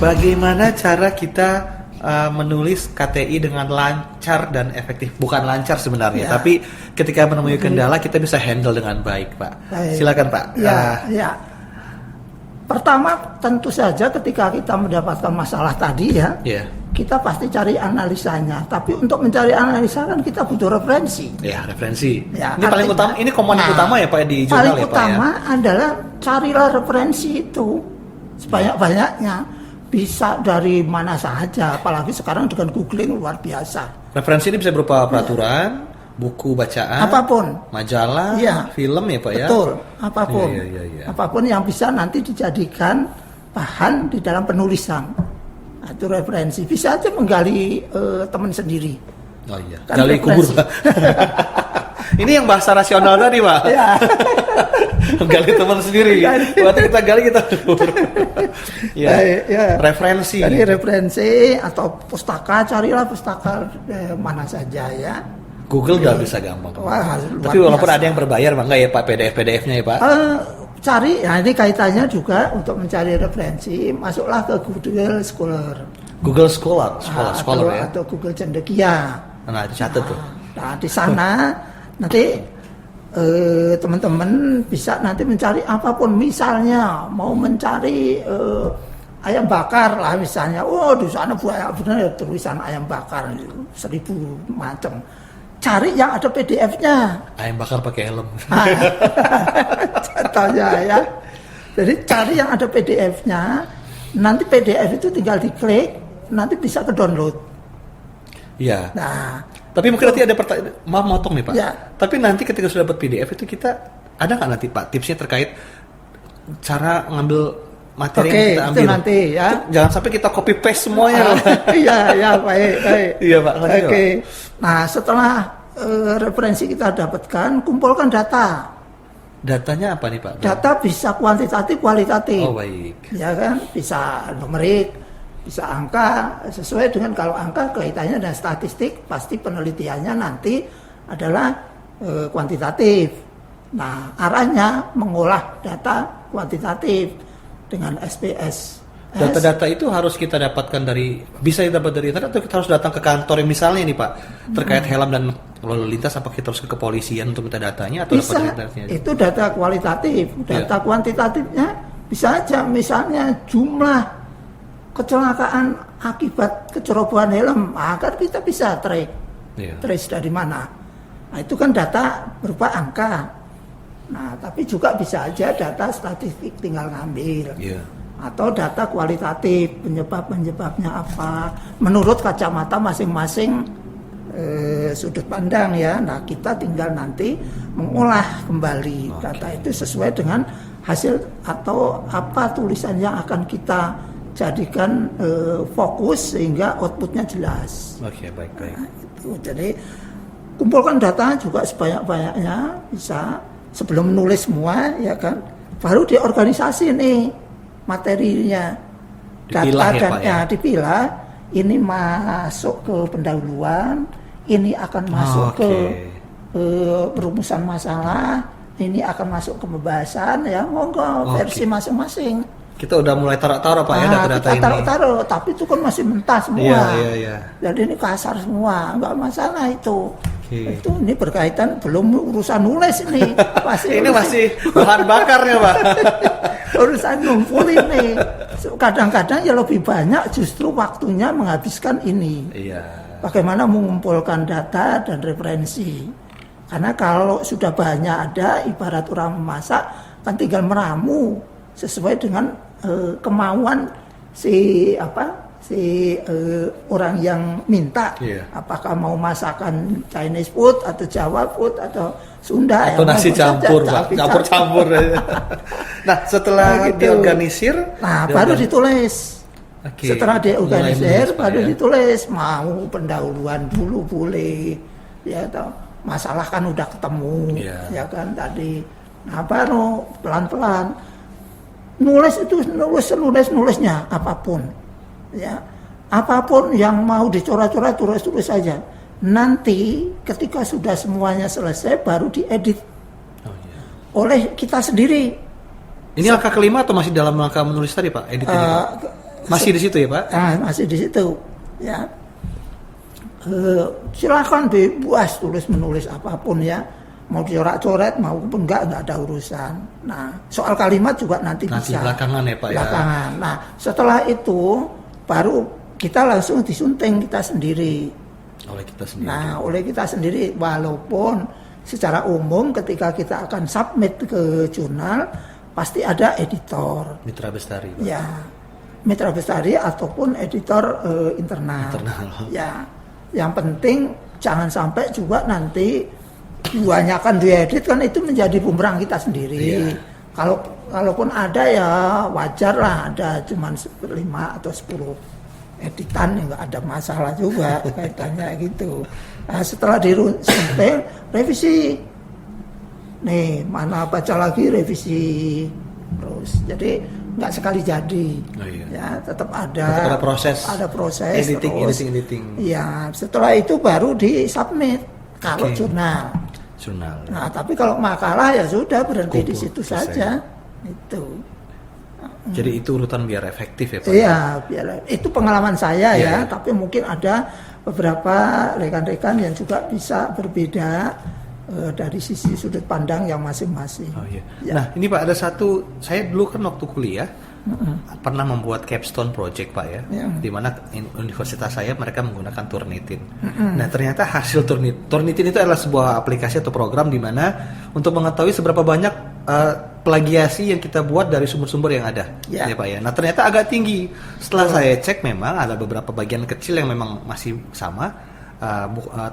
Bagaimana cara kita menulis KTI dengan lancar dan efektif? Bukan lancar sebenarnya, tapi ketika menemui kendala kita bisa handle dengan baik, Pak. Silakan, Pak. Ya. Pertama, tentu saja ketika kita mendapatkan masalah tadi kita pasti cari analisanya. Tapi untuk mencari analisa kan kita butuh referensi. Ya, referensi. Ya, ini paling utama, ini komponen utama ya Pak di jurnal ya Pak. Paling utama adalah carilah referensi itu sebanyak-banyaknya. Bisa dari mana saja, apalagi sekarang dengan googling luar biasa. Referensi ini bisa berupa peraturan, buku bacaan, apapun, majalah, film ya Pak ya. Betul, apapun, apapun yang bisa nanti dijadikan bahan di dalam penulisan. Itu referensi. Bisa aja menggali teman sendiri. Oh iya. Kan gali kubur Pak. Ini yang bahasa rasional tadi Pak. Ya. Gali teman sendiri. Berarti kita gali kita kubur. Ya. Referensi. Jadi referensi atau pustaka, carilah pustaka mana saja ya. Google udah bisa gampang. Wah, tapi walaupun ada yang berbayar enggak ya Pak, PDF-nya ya Pak? Cari, nah ini kaitannya juga untuk mencari referensi, masuklah ke Google Scholar. Google Scholar ya. Atau Google Cendekia. Nah, dicatat tuh. Nah, di sana nanti teman-teman bisa nanti mencari apapun, misalnya mau mencari ayam bakar lah misalnya. Oh, di sana banyak benar tulisan ayam bakar 1000 macam. Cari yang ada PDF-nya. Ayam bakar pakai helm. Contohnya ya. Jadi cari yang ada PDF-nya. Nanti PDF itu tinggal diklik, nanti bisa ke download. Iya. Nah, tapi mungkin nanti ada pertanyaan, maaf motong nih Pak. Ya. Tapi nanti ketika sudah dapat PDF itu kita ada nggak nanti Pak tipsnya terkait cara ngambil materi yang kita ambil? Itu nanti ya. Jangan sampai kita copy paste semuanya. Iya, baik. Iya Pak. Oke. Nah, setelah referensi kita dapatkan, kumpulkan data. Datanya apa nih Pak? Data bisa kuantitatif, kualitatif. Oh baik. Ya kan, bisa numerik, bisa angka. Sesuai dengan kalau angka kaitannya dengan statistik, pasti penelitiannya nanti adalah kuantitatif. Nah, arahnya mengolah data kuantitatif dengan SPS. Data-data itu harus kita dapatkan bisa didapat dari internet atau kita harus datang ke kantor misalnya nih Pak terkait helm dan lalu lintas, apa kita harus ke kepolisian untuk minta datanya atau bisa, dapat internetnya? Itu data kualitatif. Data kuantitatifnya bisa aja misalnya jumlah kecelakaan akibat kecerobohan helm, kan kita bisa trace dari mana. Nah, itu kan data berupa angka. Nah, tapi juga bisa aja data statistik tinggal ngambil. Atau data kualitatif, penyebabnya apa, menurut kacamata masing-masing sudut pandang ya. Nah, kita tinggal nanti mengolah kembali data itu sesuai dengan hasil atau apa tulisan yang akan kita jadikan fokus sehingga outputnya jelas. Baik. Nah, itu. Jadi kumpulkan data juga sebanyak-banyaknya bisa sebelum menulis semua ya kan. Baru diorganisasi nih materinya, data dan dipilah. Ini masuk ke pendahuluan, ini akan masuk ke perumusan masalah, ini akan masuk ke pembahasan ya, monggo versi masing-masing. Kita udah mulai taruh-taruh Pak ya data-data ini. Taruh-taruh, tapi itu kan masih mentah semua. Iya. Jadi ini kasar semua, nggak masalah itu. Itu ini berkaitan belum urusan nulis ini. Ini masih bahan bakarnya Pak. Urusan ngumpul ini. Kadang-kadang ya lebih banyak justru waktunya menghabiskan ini. Iya. Bagaimana mengumpulkan data dan referensi. Karena kalau sudah banyak ada, ibarat orang memasak kan tinggal meramu sesuai dengan kemauan si orang yang minta. Apakah mau masakan Chinese food atau Jawa food atau Sunda atau nasi campur Pak, campur-campur. Nah, setelah diorganisir, baru ditulis. Setelah diorganisir baru ditulis. Mau pendahuluan dulu boleh ya toh. Masalah kan udah ketemu ya kan tadi. Nah, baru pelan-pelan nulis nulisnya apapun. Ya, apapun yang mau dicoret-coret tulis saja. Nanti ketika sudah semuanya selesai baru diedit oleh kita sendiri. Ini langkah kelima atau masih dalam langkah menulis tadi Pak? Edit ini Pak? Masih di situ ya Pak? Masih di situ ya. Silakan bebas tulis menulis apapun ya, mau coret-coret maupun enggak ada urusan. Nah soal kalimat juga nanti bisa belakangan ya Pak belakangan. Ya. Nah setelah itu baru kita langsung disunting kita sendiri. Oleh kita sendiri. Nah oleh kita sendiri, walaupun secara umum ketika kita akan submit ke jurnal pasti ada editor. Mitra Bestari Pak. Ya, Mitra Bestari ataupun editor internal. Ya. Yang penting jangan sampai juga nanti kebanyakan diedit kan itu menjadi bumerang kita sendiri. Iya. Kalaupun ada ya wajar lah, ada cuma 5 atau 10 editan ya nggak ada masalah juga kaitannya gitu. Nah, setelah disunting revisi, nih mana baca lagi revisi terus. Jadi nggak sekali jadi, ya tetap ada proses editing. Ya setelah itu baru disubmit kalau jurnal. Nah tapi kalau makalah ya sudah berhenti di situ saja. Itu. Jadi itu urutan biar efektif ya Pak? Iya, biar itu pengalaman saya ya. Tapi mungkin ada beberapa rekan-rekan yang juga bisa berbeda dari sisi sudut pandang yang masing-masing. Oh iya. Ya. Nah ini Pak ada satu, saya dulu kan waktu kuliah pernah membuat capstone project Pak ya, di mana universitas saya mereka menggunakan Turnitin. Nah ternyata hasil Turnitin itu adalah sebuah aplikasi atau program di mana untuk mengetahui seberapa banyak plagiasi yang kita buat dari sumber-sumber yang ada, ya Pak ya. Nah ternyata agak tinggi. Setelah saya cek memang ada beberapa bagian kecil yang memang masih sama.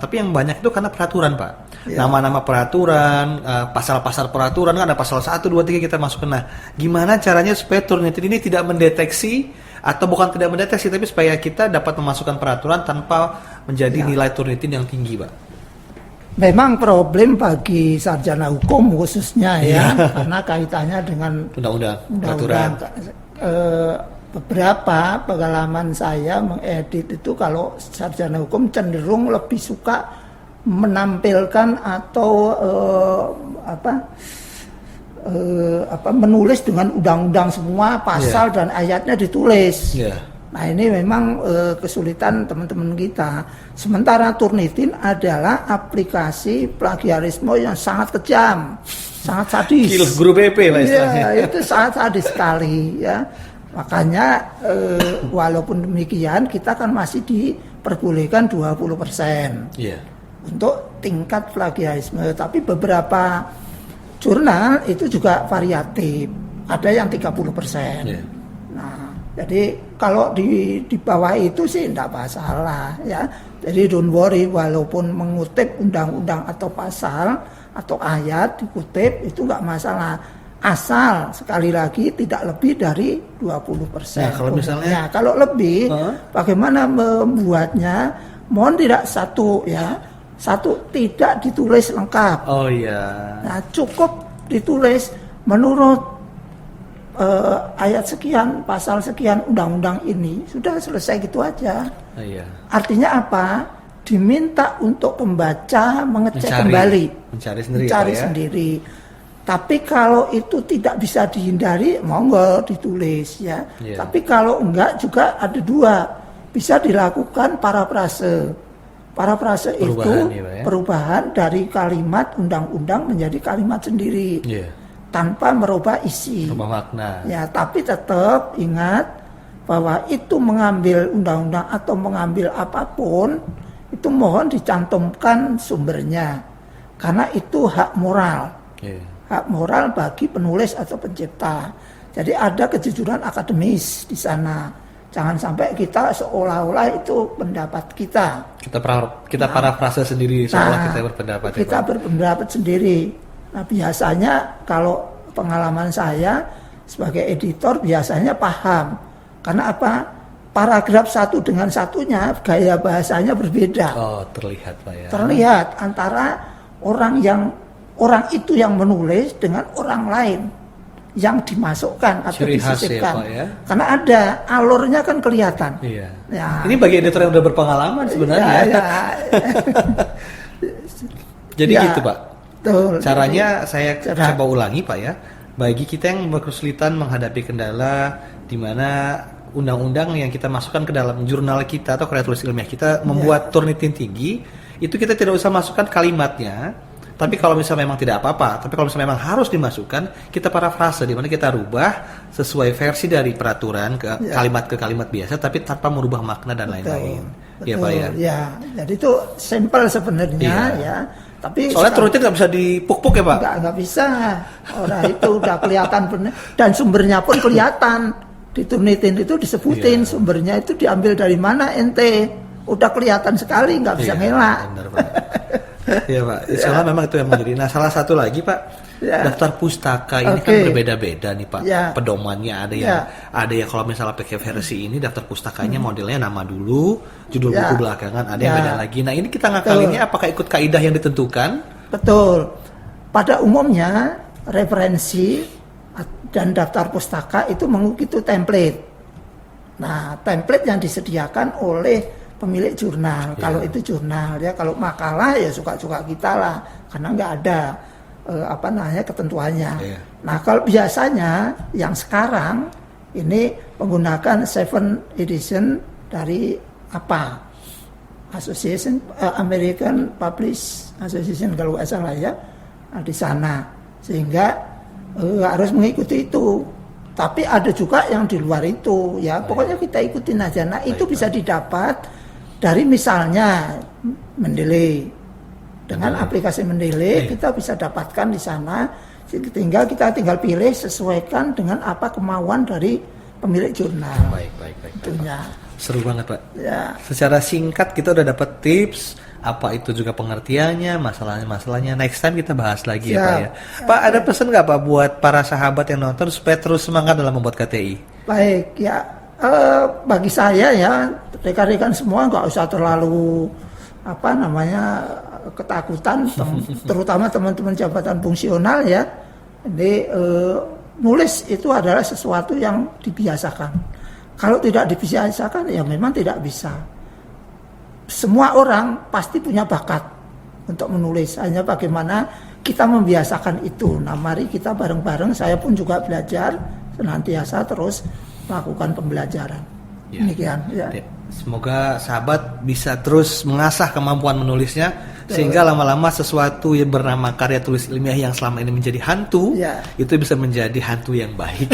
Tapi yang banyak itu karena peraturan Pak. Nama-nama peraturan, pasal-pasal peraturan kan ada pasal 1, 2, 3 kita masukkan. Nah gimana caranya supaya Turnitin ini tidak mendeteksi, atau bukan tidak mendeteksi, tapi supaya kita dapat memasukkan peraturan tanpa menjadi nilai Turnitin yang tinggi Pak. Memang problem bagi sarjana hukum khususnya ya, karena kaitannya dengan undang-undang peraturan. Beberapa pengalaman saya mengedit itu kalau sarjana hukum cenderung lebih suka menampilkan atau menulis dengan undang-undang semua pasal dan ayatnya ditulis. Nah ini memang kesulitan teman-teman kita. Sementara Turnitin adalah aplikasi plagiarisme yang sangat kejam, sangat sadis. Kill guru BP Pak istilahnya. Ya, itu sangat sadis sekali ya. Makanya walaupun demikian kita kan masih diperbolehkan 20% untuk tingkat plagiarisme. Tapi beberapa jurnal itu juga variatif, ada yang 30%. Nah, jadi kalau di bawah itu sih tidak masalah ya. Jadi don't worry, walaupun mengutip undang-undang atau pasal atau ayat dikutip itu nggak masalah. Asal sekali lagi tidak lebih dari 20%. Nah, kalau misalnya kalau lebih, bagaimana membuatnya? Mohon tidak satu tidak ditulis lengkap. Oh iya. Nah, cukup ditulis menurut ayat sekian, pasal sekian undang-undang ini, sudah selesai gitu aja. Oh iya. Artinya apa? Diminta untuk pembaca mengecek mencari sendiri. Tapi kalau itu tidak bisa dihindari, monggo ditulis ya. Tapi kalau enggak juga ada dua, bisa dilakukan parafrase. Parafrase itu perubahan dari kalimat undang-undang menjadi kalimat sendiri, tanpa merubah isi. Merubah makna. Ya, tapi tetap ingat bahwa itu mengambil undang-undang atau mengambil apapun, itu mohon dicantumkan sumbernya, karena itu hak moral. Hak moral bagi penulis atau pencipta. Jadi ada kejujuran akademis di sana. Jangan sampai kita seolah-olah itu pendapat kita. Kita parafrase sendiri seolah kita berpendapat. Kita berpendapat sendiri. Nah biasanya kalau pengalaman saya sebagai editor biasanya paham. Karena apa? Paragraf satu dengan satunya gaya bahasanya berbeda. Oh terlihat Pak ya. Terlihat antara orang itu yang menulis dengan orang lain yang dimasukkan atau disisipkan. Karena ada alurnya kan kelihatan. Iya. Ya. Ini bagi editor yang udah berpengalaman sebenarnya. Ya. Jadi gitu Pak. Betul. Caranya saya coba ulangi Pak ya. Bagi kita yang berkesulitan menghadapi kendala di mana undang-undang yang kita masukkan ke dalam jurnal kita atau karya tulis ilmiah kita membuat Turnitin tinggi, itu kita tidak usah masukkan kalimatnya. Tapi kalau misalnya memang tidak apa-apa, tapi kalau misalnya memang harus dimasukkan, kita parafrase, di mana kita rubah sesuai versi dari peraturan kalimat ke kalimat biasa, tapi tanpa merubah makna dan lain-lain. Betul, ya Pak ya. Ya, jadi itu sampel sebenarnya ya. Tapi soalnya Turnitin nggak bisa dipuk-puk ya Pak? Nggak bisa. Orang itu udah kelihatan benar, dan sumbernya pun kelihatan. Di Turnitin itu disebutin sumbernya itu diambil dari mana ente. Udah kelihatan sekali, nggak bisa ngelak. Benar Pak. Iya Pak, soalnya memang itu yang menjadi. Nah salah satu lagi Pak, daftar pustaka ini kan berbeda-beda nih Pak, pedomannya ada yang kalau misalnya pakai versi ini daftar pustakanya modelnya nama dulu, judul buku belakangan, ada yang beda lagi. Nah ini kita ngakalinnya apakah ikut kaidah yang ditentukan? Betul. Pada umumnya referensi dan daftar pustaka itu mengikuti template. Nah template yang disediakan oleh pemilik jurnal, kalau itu jurnal ya, kalau makalah ya suka-suka kita lah, karena nggak ada ketentuannya. Nah kalau biasanya yang sekarang ini menggunakan 7 edition dari Association American Publish Association kalau nggak salah ya, di sana, sehingga harus mengikuti itu. Tapi ada juga yang di luar itu ya, pokoknya kita ikutin aja. Nah itu bisa didapat dari misalnya Mendeley, dengan aplikasi Mendeley kita bisa dapatkan di sana. Kita tinggal pilih, sesuaikan dengan apa kemauan dari pemilik jurnal. Baik. Tentunya. Seru banget Pak. Ya. Secara singkat kita udah dapat tips, apa itu juga pengertiannya, masalahnya. Next time kita bahas lagi ya Pak ya. Pak ada pesan nggak Pak buat para sahabat yang nonton supaya terus semangat dalam membuat KTI? Baik ya. Bagi saya ya, rekan-rekan semua nggak usah terlalu ketakutan, terutama teman-teman jabatan fungsional ya. Jadi nulis itu adalah sesuatu yang dibiasakan. Kalau tidak dibiasakan ya memang tidak bisa. Semua orang pasti punya bakat untuk menulis, hanya bagaimana kita membiasakan itu. Nah mari kita bareng-bareng, saya pun juga belajar senantiasa terus melakukan pembelajaran. Demikian ya. Semoga sahabat bisa terus mengasah kemampuan menulisnya, sehingga lama-lama sesuatu yang bernama karya tulis ilmiah yang selama ini menjadi hantu itu bisa menjadi hantu yang baik.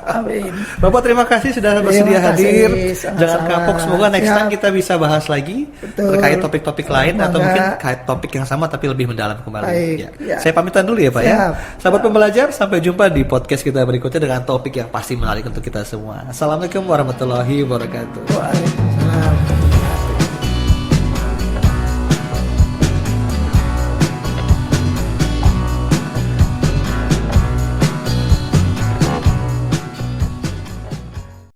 Amin. Bapak terima kasih sudah bersedia hadir. Jangan kapok, semoga next time kita bisa bahas lagi terkait topik-topik lain atau mungkin kait topik yang sama tapi lebih mendalam kembali. Saya pamitan dulu ya Pak ya. Sahabat pembelajar, sampai jumpa di podcast kita berikutnya dengan topik yang pasti menarik untuk kita semua. Assalamualaikum warahmatullahi wabarakatuh.